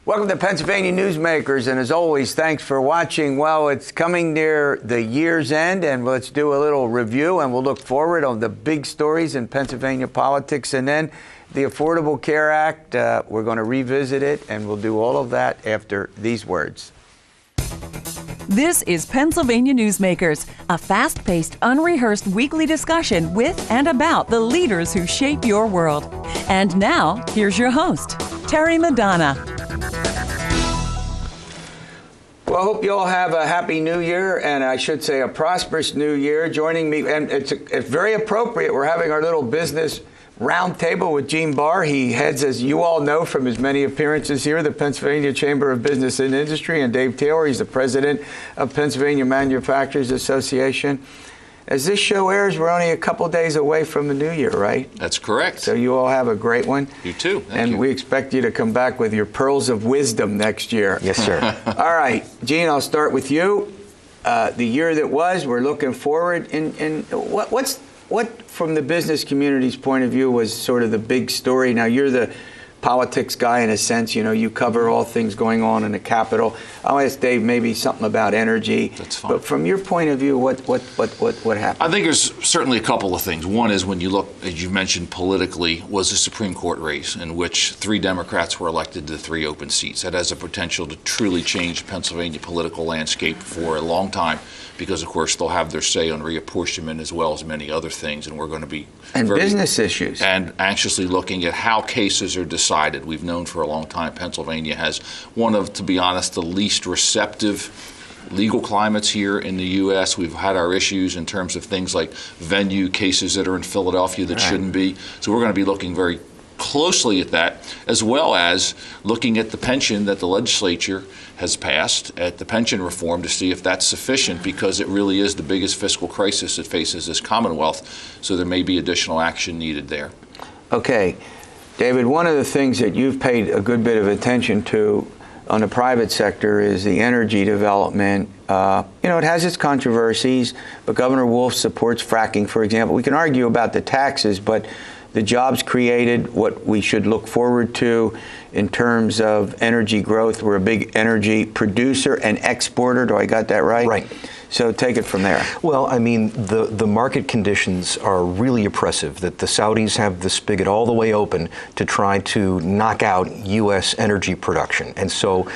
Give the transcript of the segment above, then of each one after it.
Welcome to Pennsylvania Newsmakers, and as always, thanks for watching. Well, it's coming near the year's end, and let's do a little review, and we'll look forward on the big stories in Pennsylvania politics, and then the Affordable Care Act. We're going to revisit it, and we'll do all of that after these words. This is Pennsylvania Newsmakers, a fast-paced, unrehearsed weekly discussion with and about the leaders who shape your world. And now, here's your host, Terry Madonna. Well, I hope you all have a happy new year, and I should say a prosperous new year. Joining me, and it's very appropriate, we're having our little business roundtable with Gene Barr. He heads, as you all know from his many appearances here, the Pennsylvania Chamber of Business and Industry, and Dave Taylor, he's the president of Pennsylvania Manufacturers Association. As this show airs, we're only a couple days away from the new year, right? That's correct. So you all have a great one. You too. Thank you. We expect you to come back with your pearls of wisdom next year. Yes, sir. All right, Gene, I'll start with you. The year that was, we're looking forward. And what, from the business community's point of view, was sort of the big story? Now, you're the politics guy in a sense. You know, you cover all things going on in the Capitol. I'll ask Dave maybe something about energy. That's fine. But from your point of view, what happened? I think there's certainly a couple of things. One is when you look, as you mentioned, politically, was a Supreme Court race in which 3 Democrats were elected to 3 open seats. That has the potential to truly change Pennsylvania political landscape for a long time, because, of course, they'll have their say on reapportionment as well as many other things, and we're going to be business issues and anxiously looking at how cases are decided. We've known for a long time Pennsylvania has one of, to be honest, the least receptive legal climates here in the U.S. We've had our issues in terms of things like venue cases that are in Philadelphia that shouldn't be. So we're going to be looking very closely at that, as well as looking at the pension that the legislature has passed, at the pension reform, to see if that's sufficient, because it really is the biggest fiscal crisis that faces this Commonwealth. So there may be additional action needed there. Okay. David, one of the things that you've paid a good bit of attention to on the private sector is the energy development. It has its controversies, but Governor Wolf supports fracking, for example. We can argue about the taxes, but the jobs created, what we should look forward to in terms of energy growth. We're a big energy producer and exporter. Do I got that right? Right. So take it from there. Well, I mean, the market conditions are really oppressive, that the Saudis have the spigot all the way open to try to knock out U.S. energy production. And so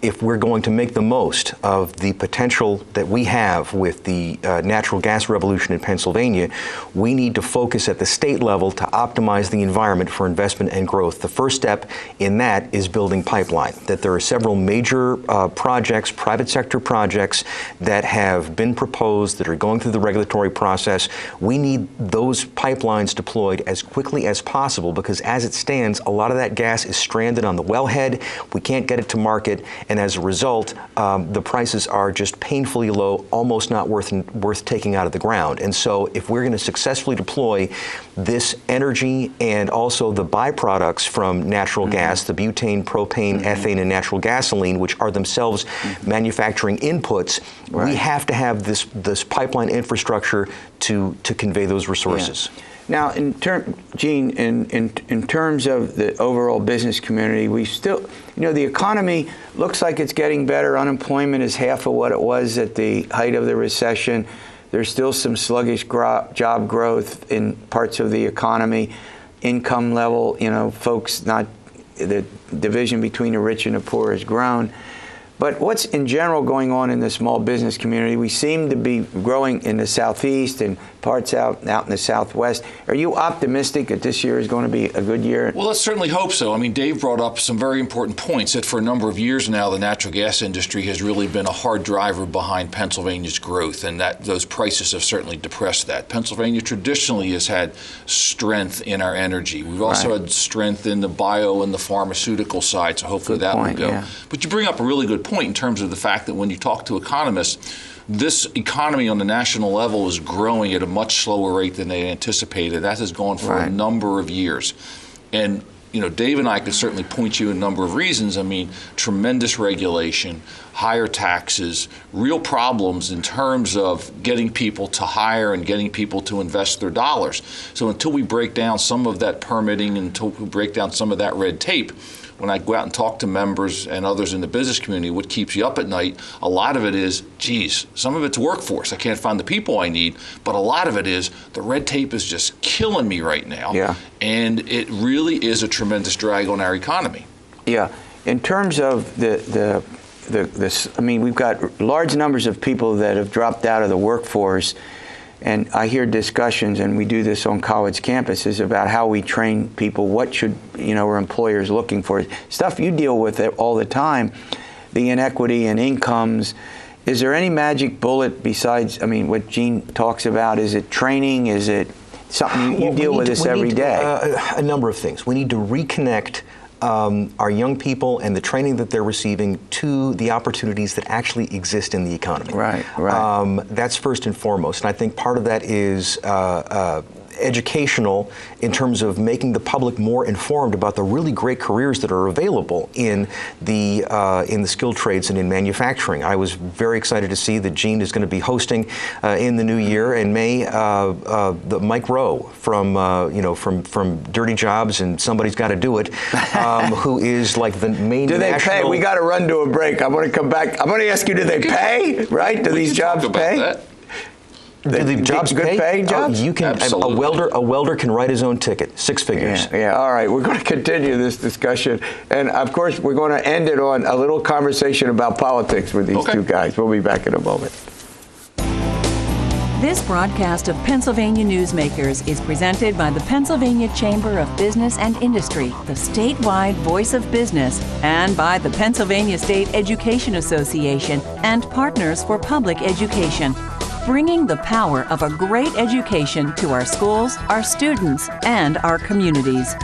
if we're going to make the most of the potential that we have with the natural gas revolution in Pennsylvania, we need to focus at the state level to optimize the environment for investment and growth. The first step in that is building pipeline, that there are several major projects, private sector projects, that have been proposed, that are going through the regulatory process. We need those pipelines deployed as quickly as possible, because as it stands, a lot of that gas is stranded on the wellhead. We can't get it to market, and as a result, the prices are just painfully low, almost not worth taking out of the ground. And so if we're going to successfully deploy this energy and also the byproducts from natural gas, the butane, propane, ethane, and natural gasoline, which are themselves manufacturing inputs, we have to have this pipeline infrastructure to convey those resources. Yeah. Now, Gene, in terms of the overall business community, we still, the economy looks like it's getting better. Unemployment is half of what it was at the height of the recession. There's still some sluggish job growth in parts of the economy. Income level, folks, not the division between the rich and the poor has grown. But what's in general going on in the small business community? We seem to be growing in the Southeast and parts out in the Southwest. Are you optimistic that this year is going to be a good year? Well, let's certainly hope so. I mean, Dave brought up some very important points that for a number of years now, the natural gas industry has really been a hard driver behind Pennsylvania's growth, and that those prices have certainly depressed that. Pennsylvania traditionally has had strength in our energy. We've also had strength in the bio and the pharmaceutical side, so hopefully that will go. Yeah. But you bring up a really good point in terms of the fact that when you talk to economists, this economy on the national level is growing at a much slower rate than they anticipated. That has gone for a number of years. And, Dave and I could certainly point you a number of reasons. I mean, tremendous regulation, higher taxes, real problems in terms of getting people to hire and getting people to invest their dollars. So until we break down some of that permitting, until we break down some of that red tape, when I go out and talk to members and others in the business community, what keeps you up at night, a lot of it is, geez, some of it's workforce. I can't find the people I need, but a lot of it is the red tape is just killing me right now. Yeah. And it really is a tremendous drag on our economy. Yeah. In terms of I mean, we've got large numbers of people that have dropped out of the workforce. And I hear discussions, and we do this on college campuses, about how we train people, what should, are employers looking for. Stuff you deal with it all the time, the inequity in incomes. Is there any magic bullet besides, what Gene talks about? Is it training? Is it something you deal with this every day? A number of things. We need to reconnect our young right and the training that they're receiving to the opportunities that actually exist in the economy. Right. That's first and foremost. And I think part of that is educational in terms of making the public more informed about the really great careers that are available in the skilled trades and in manufacturing. I was very excited to see that Gene is going to be hosting in the new year in May the Mike Rowe from Dirty Jobs and Somebody's Got to Do It, who is like the main. Do they pay? We got to run to a break. I'm going to come back. I'm going to ask you: do they pay? Right? Do these jobs pay? That. Do the jobs good paying jobs? You can. A welder can write his own ticket, 6 figures. Yeah. All right. We're going to continue this discussion, and of course, we're going to end it on a little conversation about politics with these two guys. We'll be back in a moment. This broadcast of Pennsylvania Newsmakers is presented by the Pennsylvania Chamber of Business and Industry, the statewide voice of business, and by the Pennsylvania State Education Association and Partners for Public Education, bringing the power of a great education to our schools, our students, and our communities.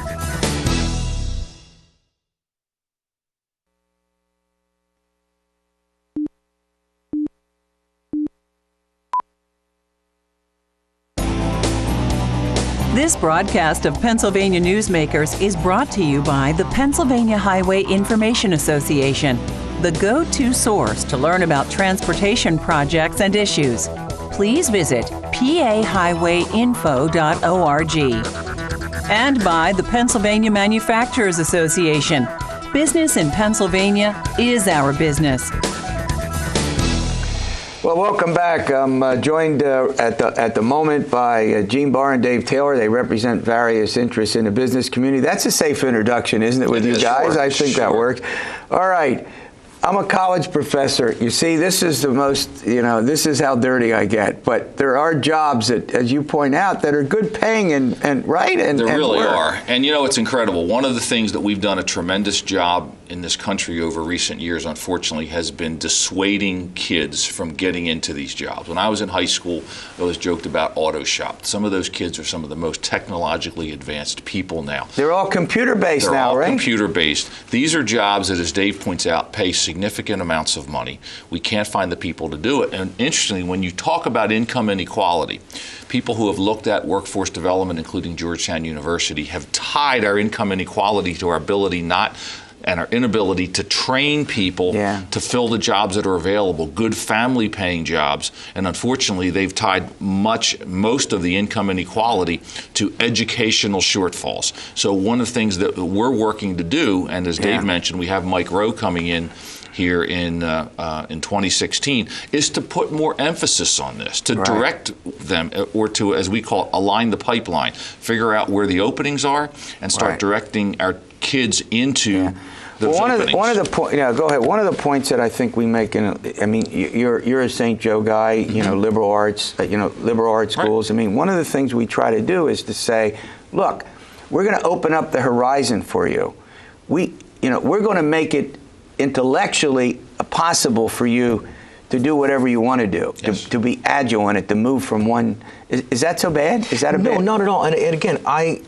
This broadcast of Pennsylvania Newsmakers is brought to you by the Pennsylvania Highway Information Association, the go-to source to learn about transportation projects and issues. Please visit pahighwayinfo.org. And by the Pennsylvania Manufacturers Association. Business in Pennsylvania is our business. Well, welcome back. I'm joined at the moment by Gene Barr and Dave Taylor. They represent various interests in the business community. That's a safe introduction, isn't it, with you guys? I think that works. All right. I'm a college professor. You see, this is the most, this is how dirty I get. But there are jobs that, as you point out, that are good paying and right? And there really work. are. And it's incredible. One of the things that we've done a tremendous job in this country over recent years, unfortunately, has been dissuading kids from getting into these jobs. When I was in high school, I always joked about auto shop. Some of those kids are some of the most technologically advanced people now. They're all computer-based now, right? They're all computer-based. These are jobs that, as Dave points out, pay significant amounts of money. We can't find the people to do it. And interestingly, when you talk about income inequality, people who have looked at workforce development, including Georgetown University, have tied our income inequality to our ability and our inability to train people to fill the jobs that are available, good family paying jobs. And unfortunately, they've tied most of the income inequality to educational shortfalls. So one of the things that we're working to do, and as Dave mentioned, we have Mike Rowe coming in here in 2016, is to put more emphasis on this, to direct them, or to, as we call it, align the pipeline, figure out where the openings are, and start directing our kids into those openings. Go ahead. One of the points that I think we make, you're a St. Joe guy, liberal arts, schools. One of the things we try to do is to say, look, we're going to open up the horizon for you. We're going to make it intellectually possible for you to do whatever you want to do, to be agile in it, to move from one. Is that so bad? Is that a bad? No, not at all. And again, I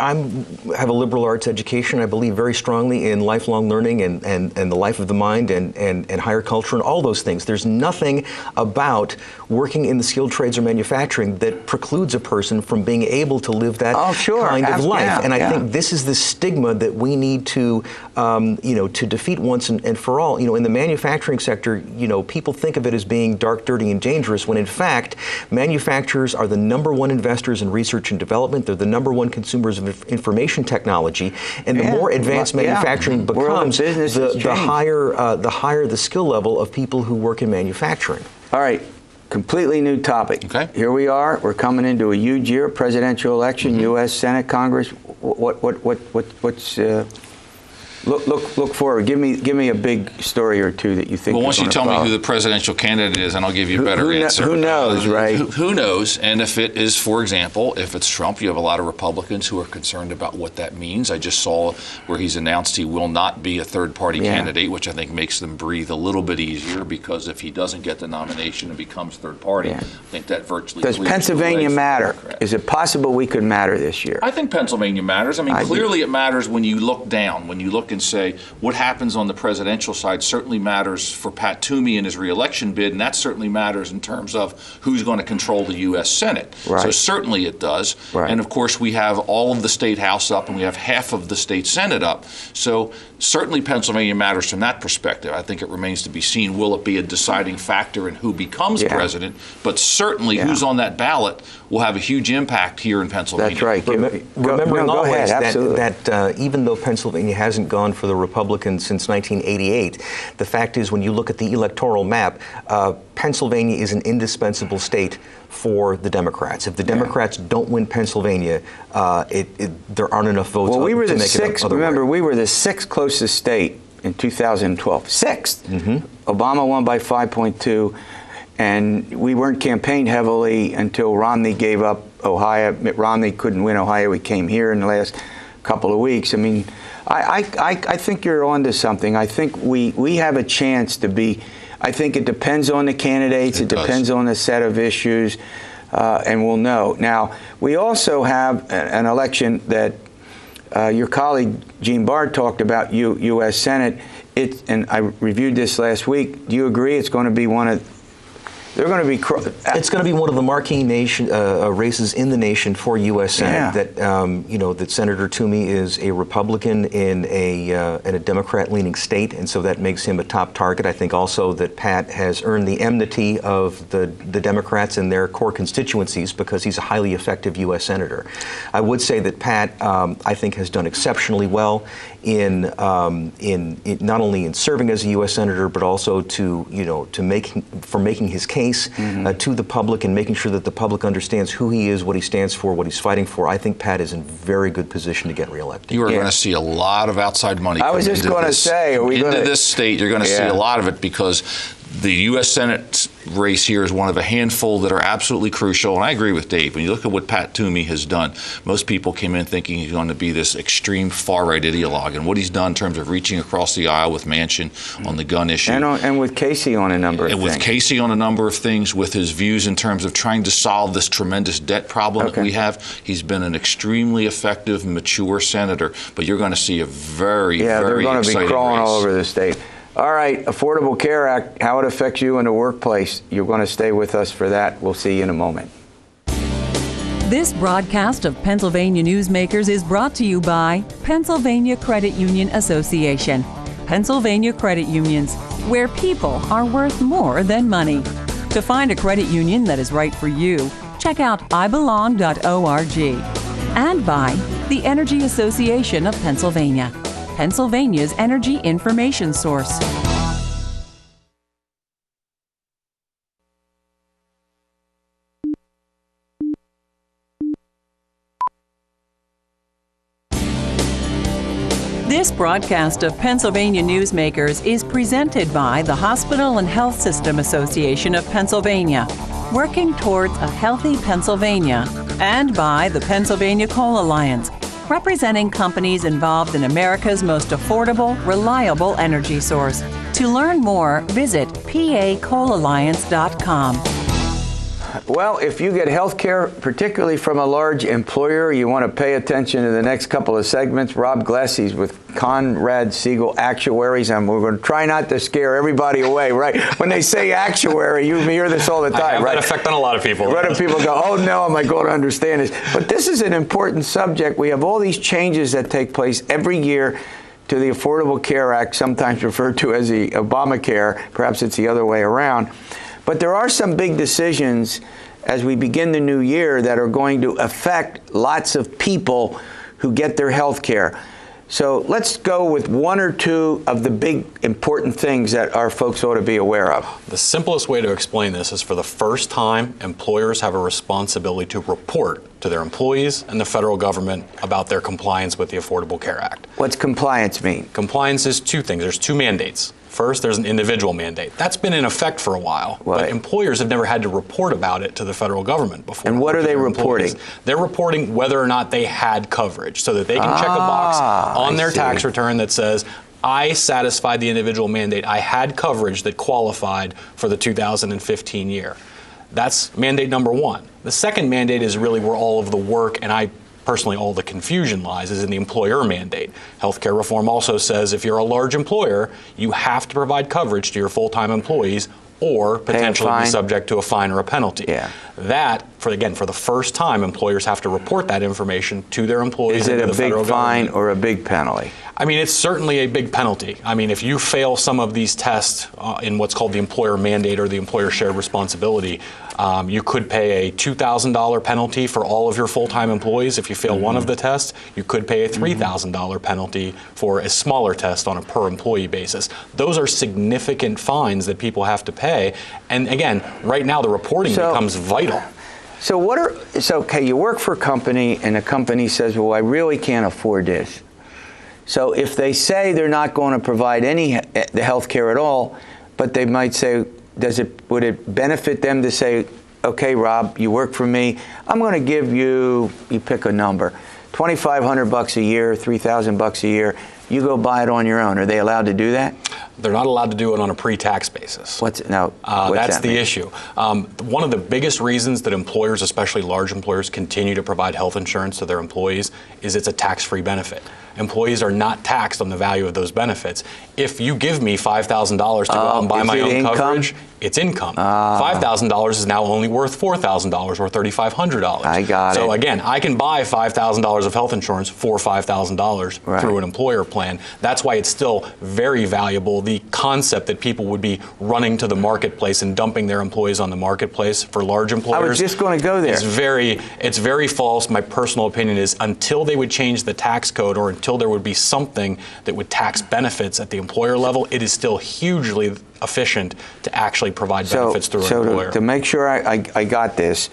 have a liberal arts education. I believe very strongly in lifelong learning and the life of the mind and higher culture and all those things. There's nothing about working in the skilled trades or manufacturing that precludes a person from being able to live that kind of life. Yeah, and I think this is the stigma that we need to, to defeat once and for all. In the manufacturing sector, people think of it as being dark, dirty, and dangerous, when in fact, manufacturers are the number #1 investors in research and development. They're the #1 consumers of information technology. And the more advanced manufacturing becomes, the higher the skill level of people who work in manufacturing. All right. Completely new topic. Okay. Here we are. We're coming into a huge year, presidential election, U.S. Senate, Congress. What's look forward? Give me a big story or two that you think. Well, once you tell follow. me who the presidential candidate is, and I'll give you a better answer. Who knows, right? Who knows? And if it is, for example, if it's Trump, you have a lot of Republicans who are concerned about what that means. I just saw where he's announced he will not be a third-party candidate, which I think makes them breathe a little bit easier, because if he doesn't get the nomination and becomes third-party, I think that virtually Does Pennsylvania matter? Is it possible we could matter this year? I think Pennsylvania matters. I mean, clearly it matters when you look down, when you look and say what happens on the presidential side certainly matters for Pat Toomey and his reelection bid, and that certainly matters in terms of who's going to control the U.S. Senate. Right. So certainly it does. Right. And of course we have all of the state House up and we have half of the state Senate up. So certainly Pennsylvania matters from that perspective. I think it remains to be seen, will it be a deciding factor in who becomes president? But certainly who's on that ballot will have a huge impact here in Pennsylvania. That's right. Remembering always ahead, that even though Pennsylvania hasn't gone for the Republicans since 1988, the fact is when you look at the electoral map, Pennsylvania is an indispensable state for the Democrats. If the Democrats don't win Pennsylvania, there aren't enough votes well, we were to the make sixth. it Remember, we were the sixth closest state in 2012. Sixth. Obama won by 5.2. And we weren't campaigned heavily until Romney gave up Ohio. Mitt Romney couldn't win Ohio. He came here in the last couple of weeks. I mean, I think you're onto something. I think we have a chance to be. I think it depends on the candidates. It depends on the set of issues, and we'll know. Now, we also have an election that your colleague Gene Barr talked about, U.S. Senate. And I reviewed this last week. Do you agree it's going to be one of They're going to be. It's going to be one of the marquee races in the nation for U.S. Senate. That Senator Toomey is a Republican in a Democrat-leaning state, and so that makes him a top target. I think also that Pat has earned the enmity of the Democrats and their core constituencies because he's a highly effective U.S. senator. I would say that Pat, I think, has done exceptionally well in not only in serving as a U.S. senator, but also making his case to the public and making sure that the public understands who he is, what he stands for, what he's fighting for. I think Pat is in very good position to get reelected. You are going to see a lot of outside money. I was just going to say, into this state, you're going to see a lot of it because the U.S. Senate race here is one of a handful that are absolutely crucial. And I agree with Dave. When you look at what Pat Toomey has done, most people came in thinking he's going to be this extreme far-right ideologue. And what he's done in terms of reaching across the aisle with Manchin on the gun issue. And with Casey on a number of things. And with Casey on a number of things, with his views in terms of trying to solve this tremendous debt problem that we have, he's been an extremely effective, mature senator. But you're going to see a very, very exciting race. Yeah, they're going to be crawling all over the state. All right, Affordable Care Act, how it affects you in the workplace. You're going to stay with us for that. We'll see you in a moment. This broadcast of Pennsylvania Newsmakers is brought to you by Pennsylvania Credit Union Association. Pennsylvania Credit Unions, where people are worth more than money. To find a credit union that is right for you, check out ibelong.org. And by the Energy Association of Pennsylvania, Pennsylvania's energy information source. This broadcast of Pennsylvania Newsmakers is presented by the Hospital and Health System Association of Pennsylvania, working towards a healthy Pennsylvania, and by the Pennsylvania Coal Alliance, representing companies involved in America's most affordable, reliable energy source. To learn more, visit pacoalalliance.com. Well, if you get health care, particularly from a large employer, you want to pay attention to the next couple of segments. Rob Glessy's with Conrad, Siegel, Actuaries, and we're going to try not to scare everybody away, right? When they say actuary, you hear this all the time, I have right? that effect on a lot of people. A lot of people go, oh no, am I going to understand this? But this is an important subject. We have all these changes that take place every year to the Affordable Care Act, sometimes referred to as the Obamacare. Perhaps it's the other way around. But there are some big decisions as we begin the new year that are going to affect lots of people who get their health care. So let's go with one or two of the big important things that our folks ought to be aware of. The simplest way to explain this is for the first time, employers have a responsibility to report to their employees and the federal government about their compliance with the Affordable Care Act. What's compliance mean? Compliance is two things. There's two mandates. First, there's an individual mandate. That's been in effect for a while, but employers have never had to report about it to the federal government before. And what are they reporting? They're reporting whether or not they had coverage so that they can check a box on their tax return that says, I satisfied the individual mandate. I had coverage that qualified for the 2015 year. That's mandate number one. The second mandate is really where all of the work, and personally, all the confusion lies, is in the employer mandate. Healthcare reform also says if you're a large employer, you have to provide coverage to your full-time employees or potentially be subject to a fine or a penalty. Yeah. That, for the first time, employers have to report that information to their employees. Is it and to a the federal big fine government. or a big penalty? I mean, it's certainly a big penalty. I mean, if you fail some of these tests in what's called the employer mandate or the employer shared responsibility, you could pay a $2,000 penalty for all of your full-time employees. If you fail one of the tests, you could pay a $3,000 penalty for a smaller test on a per employee basis. Those are significant fines that people have to pay. And again, right now the reporting becomes vital. So okay, you work for a company and a company says, well, I really can't afford this. So if they say they're not going to provide the health care at all, but they might say, would it benefit them to say, okay, Rob, you work for me, I'm going to give you pick a number, $2,500 a year, $3,000 a year, you go buy it on your own. Are they allowed to do that? They're not allowed to do it on a pre-tax basis. What's that's the mean? issue. One of the biggest reasons that employers, especially large employers, continue to provide health insurance to their employees is it's a tax-free benefit. Employees are not taxed on the value of those benefits. If you give me $5,000 to go out and buy my own coverage, it's income. $5,000 is now only worth $4,000 or $3,500. I got it. So again, I can buy $5,000 of health insurance for $5,000 through an employer plan. That's why it's still very valuable. The concept that people would be running to the marketplace and dumping their employees on the marketplace for large employers. I was just going to go there. It's very false. My personal opinion is until they would change the tax code or until there would be something that would tax benefits at the employer level, it is still hugely efficient to actually provide benefits through an employer. To make sure I got this,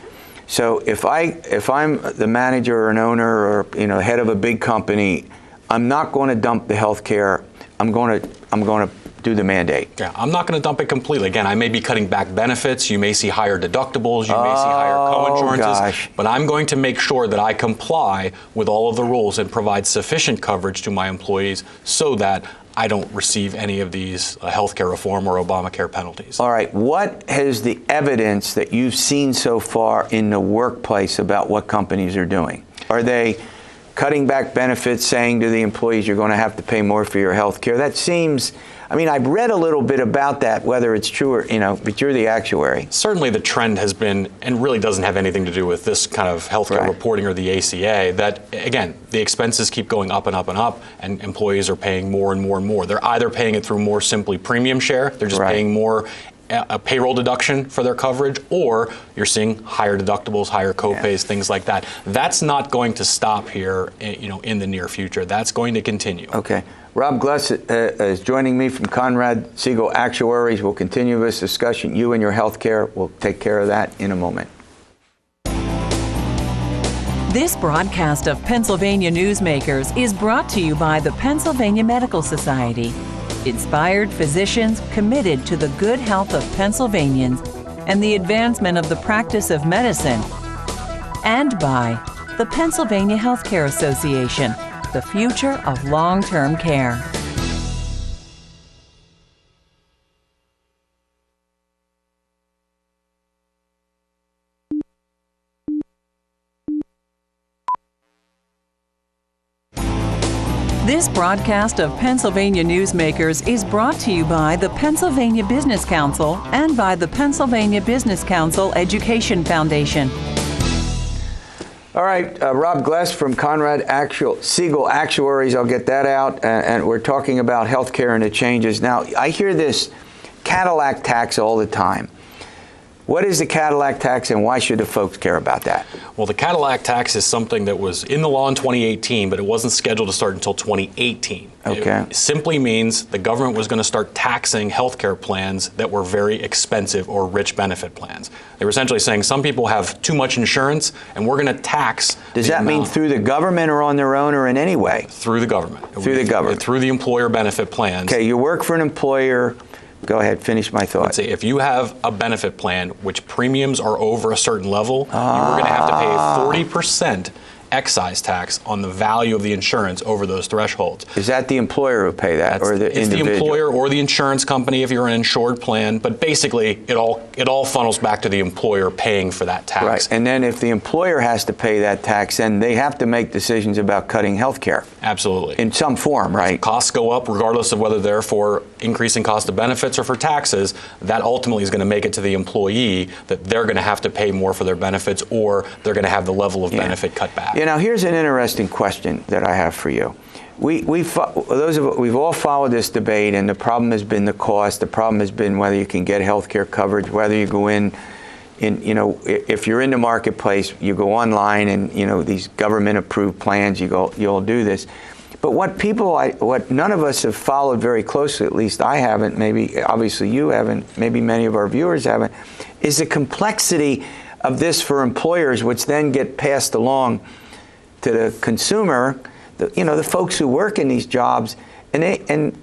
so if I'm the manager or an owner or head of a big company, I'm not going to dump the health care. I'm going to do the mandate. Yeah, I'm not going to dump it completely. Again, I may be cutting back benefits. You may see higher deductibles. You may see higher co-insurances. But I'm going to make sure that I comply with all of the rules and provide sufficient coverage to my employees so that I don't receive any of these healthcare reform or Obamacare penalties. All right. What is the evidence that you've seen so far in the workplace about what companies are doing? Are they cutting back benefits, saying to the employees, you're going to have to pay more for your health care? That seems, I've read a little bit about that, whether it's true or, but you're the actuary. Certainly the trend has been, and really doesn't have anything to do with this kind of healthcare reporting or the ACA, that, again, the expenses keep going up and up and up, and employees are paying more and more and more. They're either paying it through more simply premium share, they're just paying more a payroll deduction for their coverage, or you're seeing higher deductibles, higher co-pays, things like that. That's not going to stop here, in the near future. That's going to continue. Okay. Rob Gless is joining me from Conrad, Siegel Actuaries. We'll continue this discussion. You and your health care, we'll take care of that in a moment. This broadcast of Pennsylvania Newsmakers is brought to you by the Pennsylvania Medical Society. Inspired physicians committed to the good health of Pennsylvanians and the advancement of the practice of medicine. And by the Pennsylvania Healthcare Association, the future of long-term care. This broadcast of Pennsylvania Newsmakers is brought to you by the Pennsylvania Business Council and by the Pennsylvania Business Council Education Foundation. All right, Rob Gless from Conrad Siegel Actuaries. I'll get that out. And we're talking about healthcare and the changes. Now, I hear this Cadillac tax all the time. What is the Cadillac tax, and why should the folks care about that? Well, the Cadillac tax is something that was in the law in 2018, but it wasn't scheduled to start until 2018. Okay. It simply means the government was going to start taxing healthcare plans that were very expensive or rich benefit plans. They were essentially saying some people have too much insurance, and we're going to tax. Does that mean through the government or on their own or in any way? Through the government. Through the government. Through the employer benefit plans. Okay, you work for an employer. Go ahead, finish my thought. Let's say if you have a benefit plan which premiums are over a certain level, you're going to have to pay 40% excise tax on the value of the insurance over those thresholds. Is that the employer who pay that, or the individual? It's the employer or the insurance company if you're an insured plan, but basically it all funnels back to the employer paying for that tax. Right, and then if the employer has to pay that tax, then they have to make decisions about cutting health care. Absolutely. In some form, right? Costs go up regardless of whether they're for increasing cost of benefits or for taxes. That ultimately is going to make it to the employee that they're going to have to pay more for their benefits, or they're going to have the level of benefit cut back. You know, here's an interesting question that I have for you. We've all followed this debate, and the problem has been the cost. The problem has been whether you can get health care coverage, whether you go in, you know, if you're in the marketplace, you go online and, you know, these government-approved plans, you'll do this. But what none of us have followed very closely, at least I haven't, maybe obviously you haven't, maybe many of our viewers haven't, is the complexity of this for employers, which then get passed along to the consumer, the folks who work in these jobs, and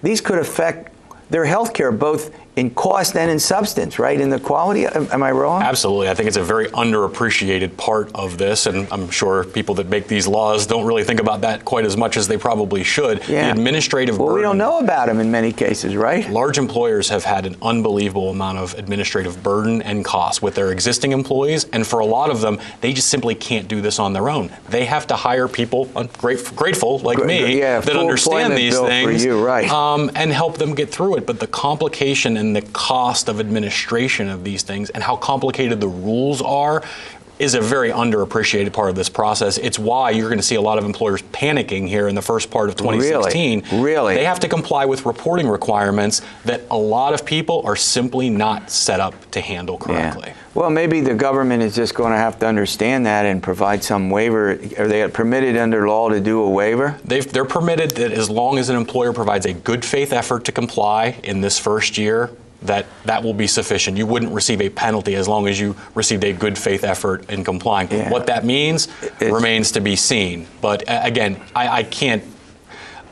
these could affect their health care both in cost and in substance, right? In the quality. Am I wrong? Absolutely. I think it's a very underappreciated part of this, and I'm sure people that make these laws don't really think about that quite as much as they probably should. Yeah. The administrative burden. Well, we don't know about them in many cases, right? Large employers have had an unbelievable amount of administrative burden and cost with their existing employees, and for a lot of them, they just simply can't do this on their own. They have to hire people, grateful like me, that understand these things, for you, right. and help them get through it. But the complication and the cost of administration of these things and how complicated the rules are is a very underappreciated part of this process. It's why you're going to see a lot of employers panicking here in the first part of 2016. Really? They have to comply with reporting requirements that a lot of people are simply not set up to handle correctly. Yeah. Well, maybe the government is just going to have to understand that and provide some waiver. Are they permitted under law to do a waiver? They're permitted that as long as an employer provides a good faith effort to comply in this first year, that will be sufficient. You wouldn't receive a penalty as long as you received a good faith effort in complying. Yeah. What that means remains to be seen. But again, I can't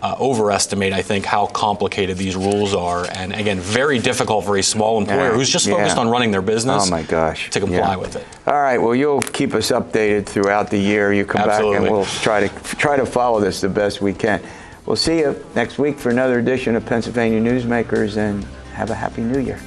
overestimate, I think, how complicated these rules are. And again, very difficult for a small employer who's just focused on running their business to comply with it. All right, well, you'll keep us updated throughout the year. You come back and we'll try to follow this the best we can. We'll see you next week for another edition of Pennsylvania Newsmakers, and have a happy New Year.